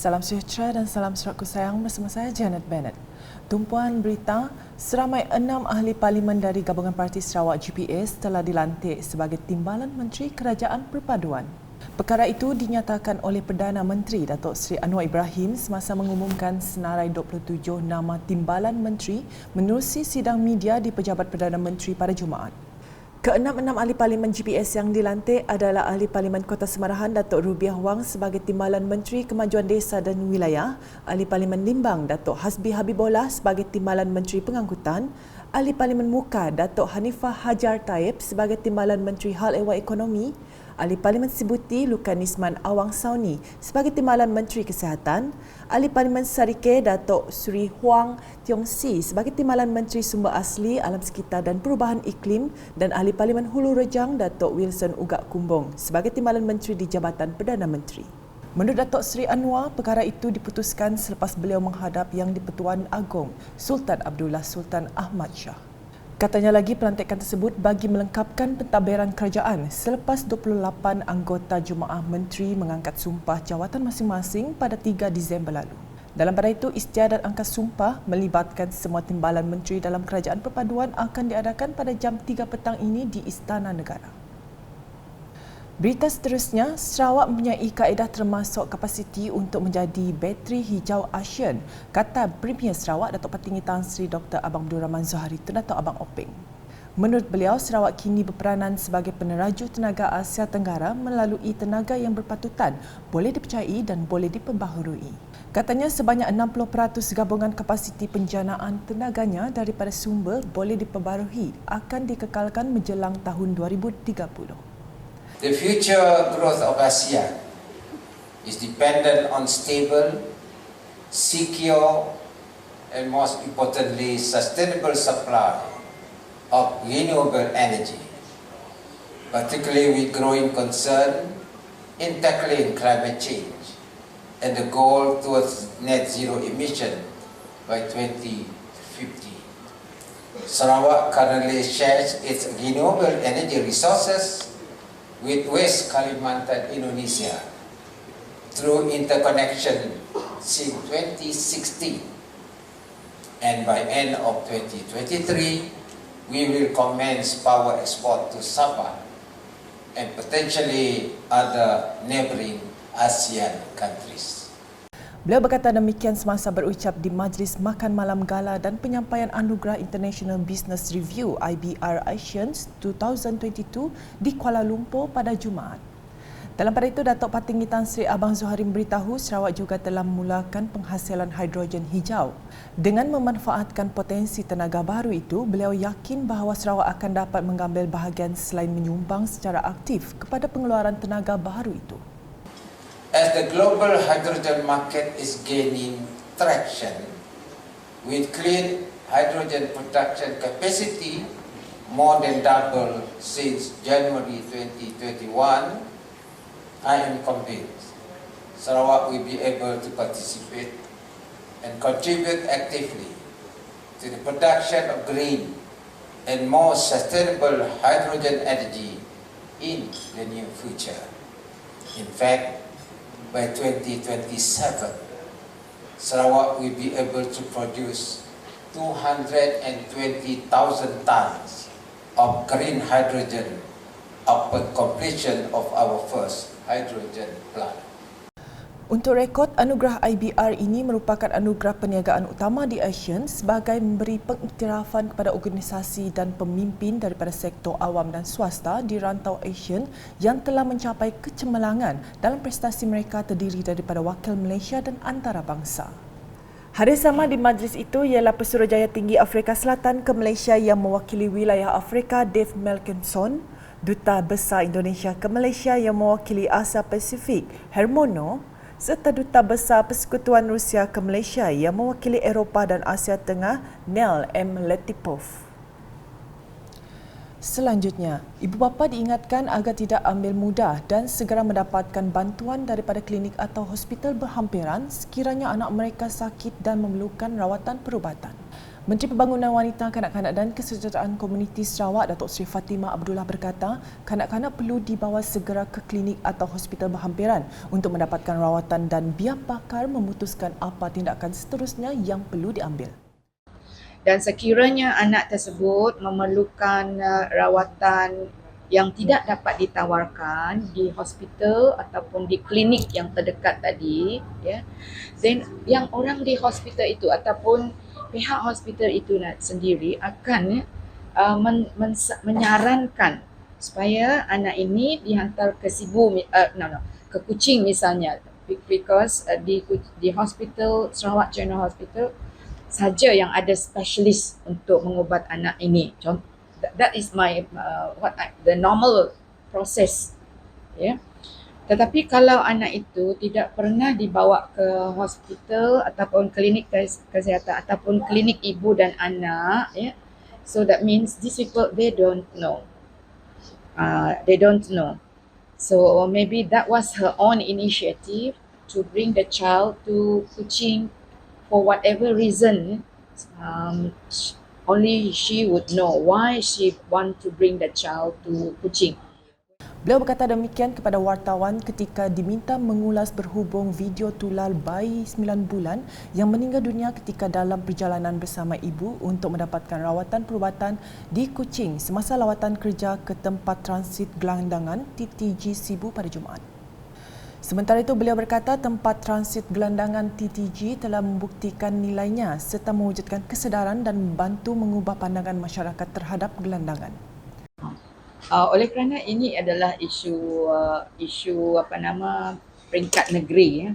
Salam sejahtera dan salam seraku sayang bersama saya Janet Bennett. Tumpuan berita, seramai 6 ahli parlimen dari Gabungan Parti Sarawak GPS telah dilantik sebagai Timbalan Menteri Kerajaan Perpaduan. Perkara itu dinyatakan oleh Perdana Menteri Datuk Seri Anwar Ibrahim semasa mengumumkan senarai 27 nama Timbalan Menteri menerusi sidang media di Pejabat Perdana Menteri pada Jumaat. Keenam-enam ahli parlimen GPS yang dilantik adalah ahli parlimen Kota Semarahan Datuk Rubiah Wang sebagai Timbalan Menteri Kemajuan Desa dan Wilayah, ahli parlimen Limbang Datuk Hasbi Habibullah sebagai Timbalan Menteri Pengangkutan, ahli parlimen Muka Datuk Hanifah Hajar Taib sebagai Timbalan Menteri Hal Ehwal Ekonomi, ahli parlimen Sibuti Lukan Nisman Awang Sauni sebagai Timbalan Menteri Kesihatan, ahli parlimen Sarike Datuk Sri Huang Tiong Si sebagai Timbalan Menteri Sumber Asli, Alam Sekitar dan Perubahan Iklim dan ahli parlimen Hulu Rejang Datuk Wilson Ugak Kumbong sebagai Timbalan Menteri di Jabatan Perdana Menteri. Menurut Datuk Seri Anwar, perkara itu diputuskan selepas beliau menghadap Yang di-Pertuan Agong Sultan Abdullah Sultan Ahmad Shah. Katanya lagi pelantikan tersebut bagi melengkapkan pentadbiran kerajaan selepas 28 anggota Jemaah Menteri mengangkat sumpah jawatan masing-masing pada 3 Disember lalu. Dalam pada itu, istiadat angkat sumpah melibatkan semua timbalan menteri dalam Kerajaan Perpaduan akan diadakan pada jam 3 petang ini di Istana Negara. Berita seterusnya, Sarawak mempunyai kaedah termasuk kapasiti untuk menjadi bateri hijau ASEAN, kata Premier Sarawak Datuk Patinggi Tan Sri Dr. Abang Abdul Rahman Zohari Tun Datuk Abang Openg. Menurut beliau, Sarawak kini berperanan sebagai peneraju tenaga Asia Tenggara melalui tenaga yang berpatutan, boleh dipercayai dan boleh diperbaharui. Katanya sebanyak 60% gabungan kapasiti penjanaan tenaganya daripada sumber boleh diperbaharui akan dikekalkan menjelang tahun 2030. The future growth of ASEAN is dependent on stable, secure, and most importantly, sustainable supply of renewable energy, particularly with growing concern in tackling climate change and the goal towards net zero emission by 2050. Sarawak currently shares its renewable energy resources with West Kalimantan, Indonesia, through interconnection since 2016. And by end of 2023, we will commence power export to Sabah and potentially other neighboring ASEAN countries. Beliau berkata demikian semasa berucap di Majlis Makan Malam Gala dan Penyampaian Anugerah International Business Review IBR Asians 2022 di Kuala Lumpur pada Jumaat. Dalam pada itu, Datuk Patinggi Tan Sri Abang Zohari memberitahu Sarawak juga telah memulakan penghasilan hidrogen hijau. Dengan memanfaatkan potensi tenaga baru itu, beliau yakin bahawa Sarawak akan dapat mengambil bahagian selain menyumbang secara aktif kepada pengeluaran tenaga baru itu. As the global hydrogen market is gaining traction, with clean hydrogen production capacity more than double since January 2021, I am convinced Sarawak will be able to participate and contribute actively to the production of green and more sustainable hydrogen energy in the near future. In fact, by 2027, Sarawak will be able to produce 220,000 tons of green hydrogen upon completion of our first hydrogen plant. Untuk rekod, anugerah IBR ini merupakan anugerah perniagaan utama di ASEAN sebagai memberi pengiktirafan kepada organisasi dan pemimpin daripada sektor awam dan swasta di rantau ASEAN yang telah mencapai kecemerlangan dalam prestasi mereka terdiri daripada wakil Malaysia dan antarabangsa. Hadir sama di majlis itu ialah Pesuruhjaya Tinggi Afrika Selatan ke Malaysia yang mewakili wilayah Afrika Dave Melkinson, Duta Besar Indonesia ke Malaysia yang mewakili Asia Pasifik Hermono, serta Duta Besar Persekutuan Rusia ke Malaysia yang mewakili Eropah dan Asia Tengah Nel M. Letipov. Selanjutnya, ibu bapa diingatkan agar tidak ambil mudah dan segera mendapatkan bantuan daripada klinik atau hospital berhampiran sekiranya anak mereka sakit dan memerlukan rawatan perubatan. Menteri Pembangunan Wanita, Kanak-kanak dan Kesejahteraan Komuniti Sarawak, Datuk Seri Fatimah Abdullah berkata, kanak-kanak perlu dibawa segera ke klinik atau hospital berhampiran untuk mendapatkan rawatan dan biar pakar memutuskan apa tindakan seterusnya yang perlu diambil. Dan sekiranya anak tersebut memerlukan rawatan yang tidak dapat ditawarkan di hospital ataupun di klinik yang terdekat tadi, ya, then yang orang di hospital itu ataupun pihak hospital itu sendiri akan menyarankan supaya anak ini dihantar ke ke Kuching misalnya, because di hospital Sarawak General Hospital saja yang ada spesialis untuk mengubat anak ini. That is my the normal process, ya. Tetapi kalau anak itu tidak pernah dibawa ke hospital ataupun klinik kesihatan ataupun klinik ibu dan anak, ya, so that means these people they don't know. So maybe that was her own initiative to bring the child to Kuching for whatever reason. Only she would know why she want to bring the child to Kuching. Beliau berkata demikian kepada wartawan ketika diminta mengulas berhubung video tular bayi 9 bulan yang meninggal dunia ketika dalam perjalanan bersama ibu untuk mendapatkan rawatan perubatan di Kuching semasa lawatan kerja ke tempat transit gelandangan TTG Sibu pada Jumaat. Sementara itu, beliau berkata tempat transit gelandangan TTG telah membuktikan nilainya serta mewujudkan kesedaran dan membantu mengubah pandangan masyarakat terhadap gelandangan. Oleh kerana ini adalah isu peringkat negeri, ya.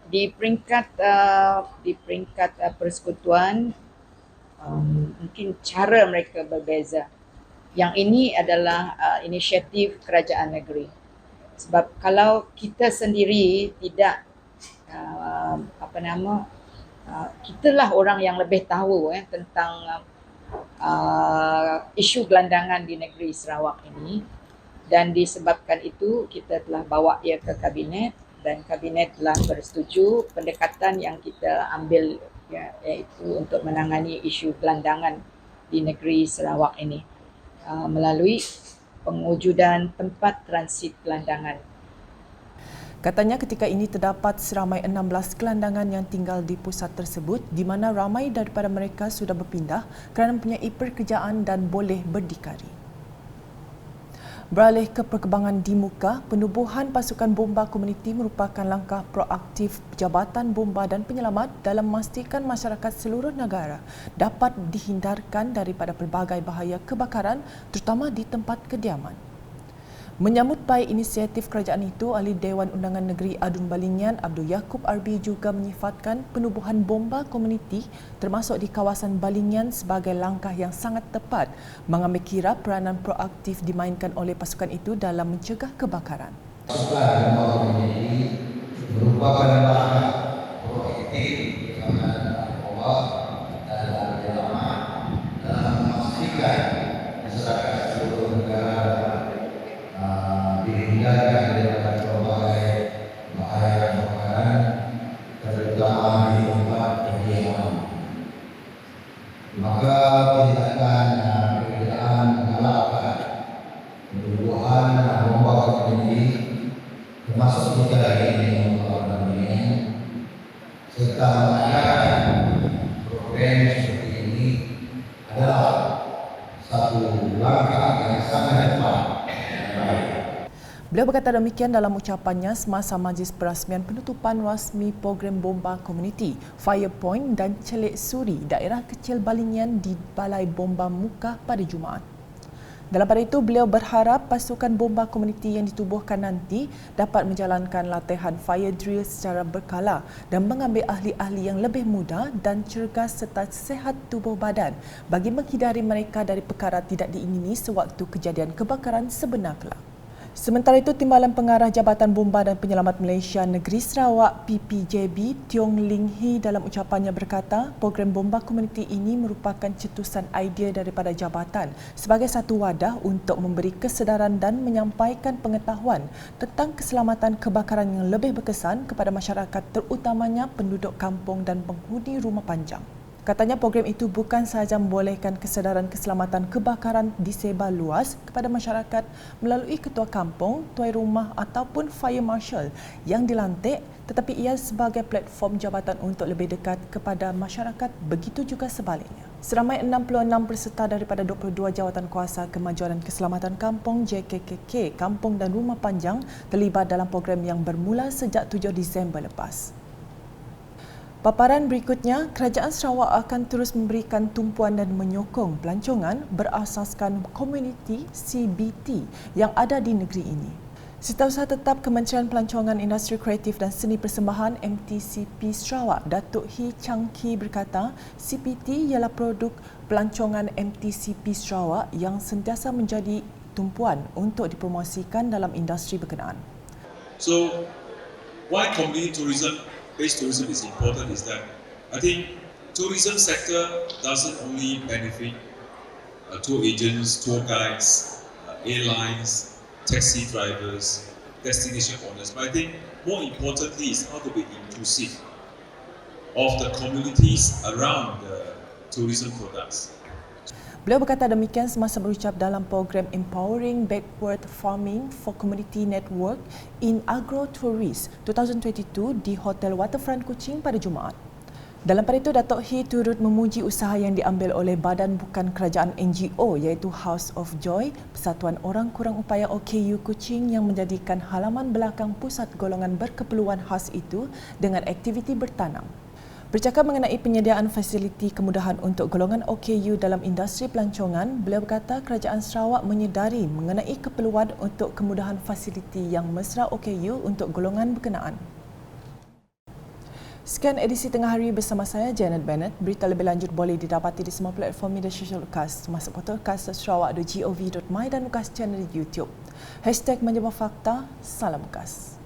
Di peringkat persekutuan mungkin cara mereka berbeza. Yang ini adalah inisiatif kerajaan negeri. Sebab kalau kita sendiri tidak kitalah orang yang lebih tahu tentang isu gelandangan di negeri Sarawak ini, dan disebabkan itu kita telah bawa ia ke kabinet dan kabinet telah bersetuju pendekatan yang kita ambil, ya, iaitu untuk menangani isu gelandangan di negeri Sarawak ini melalui pengujudan tempat transit gelandangan. Katanya ketika ini terdapat seramai 16 gelandangan yang tinggal di pusat tersebut di mana ramai daripada mereka sudah berpindah kerana mempunyai pekerjaan dan boleh berdikari. Beralih ke perkembangan di muka, penubuhan pasukan bomba komuniti merupakan langkah proaktif Jabatan Bomba dan Penyelamat dalam memastikan masyarakat seluruh negara dapat dihindarkan daripada pelbagai bahaya kebakaran terutama di tempat kediaman. Menyambut baik inisiatif kerajaan itu, Ahli Dewan Undangan Negeri Adun Balingian Abdul Yaakob Arbi juga menyifatkan penubuhan bomba komuniti termasuk di kawasan Balingian sebagai langkah yang sangat tepat mengambil kira peranan proaktif dimainkan oleh pasukan itu dalam mencegah kebakaran. Pasukan bomba komuniti merupakan langkah proaktif penanganan bomba dan penyelamat dalam memastikan masyarakat seluruh negara dihindarkan daripada berbagai bahaya kebakaran terutama di tempat kediaman. Maka tindakan pekerjaan menggalakkan penubuhan bomba komuniti termasuk juga ini bomba komuniti serta mengadakan program seperti ini adalah satu langkah yang sangat tepat. Beliau berkata demikian dalam ucapannya semasa majlis perasmian penutupan rasmi program bomba komuniti Firepoint dan Celik Suri daerah kecil Balingian di Balai Bomba Muka pada Jumaat. Dalam pada itu, beliau berharap pasukan bomba komuniti yang ditubuhkan nanti dapat menjalankan latihan fire drill secara berkala dan mengambil ahli-ahli yang lebih muda dan cergas serta sihat tubuh badan bagi menghindari mereka dari perkara tidak diingini sewaktu kejadian kebakaran sebenar kelak. Sementara itu, Timbalan Pengarah Jabatan Bomba dan Penyelamat Malaysia Negeri Sarawak PPJB Tiong Ling Hee dalam ucapannya berkata, program bomba komuniti ini merupakan cetusan idea daripada jabatan sebagai satu wadah untuk memberi kesedaran dan menyampaikan pengetahuan tentang keselamatan kebakaran yang lebih berkesan kepada masyarakat, terutamanya penduduk kampung dan penghuni rumah panjang. Katanya program itu bukan sahaja membolehkan kesedaran keselamatan kebakaran disebar luas kepada masyarakat melalui ketua kampung, tuai rumah ataupun fire marshal yang dilantik, tetapi ia sebagai platform jabatan untuk lebih dekat kepada masyarakat, begitu juga sebaliknya. Seramai 66 peserta daripada 22 jawatan kuasa kemajuan dan keselamatan kampung JKKK, kampung dan rumah panjang terlibat dalam program yang bermula sejak 7 Disember lepas. Paparan berikutnya, Kerajaan Sarawak akan terus memberikan tumpuan dan menyokong pelancongan berasaskan komuniti CBT yang ada di negeri ini. Setiausaha Tetap Kementerian Pelancongan Industri Kreatif dan Seni Persembahan MTCP Sarawak, Datuk Hee Chang Kee berkata, CPT ialah produk pelancongan MTCP Sarawak yang sentiasa menjadi tumpuan untuk dipromosikan dalam industri berkenaan. So, why community based tourism is important is that I think tourism sector doesn't only benefit tour agents, tour guides, airlines, taxi drivers, destination owners, but I think more importantly is how to be inclusive of the communities around the tourism products. Beliau berkata demikian semasa berucap dalam program Empowering Backward Farming for Community Network in Agro-Tourist 2022 di Hotel Waterfront Kuching pada Jumaat. Dalam pada itu, Datuk Hee turut memuji usaha yang diambil oleh badan bukan kerajaan NGO iaitu House of Joy, Persatuan Orang Kurang Upaya OKU Kuching yang menjadikan halaman belakang pusat golongan berkeperluan khas itu dengan aktiviti bertanam. Bercakap mengenai penyediaan fasiliti kemudahan untuk golongan OKU dalam industri pelancongan, beliau berkata Kerajaan Sarawak menyedari mengenai keperluan untuk kemudahan fasiliti yang mesra OKU untuk golongan berkenaan. Sekian edisi Tengah Hari bersama saya, Janet Bennett. Berita lebih lanjut boleh didapati di semua platform media sosial UKAS, termasuk portal UKAS.sarawak.gov.my dan UKAS channel di YouTube. #Menjebak Fakta, salam UKAS.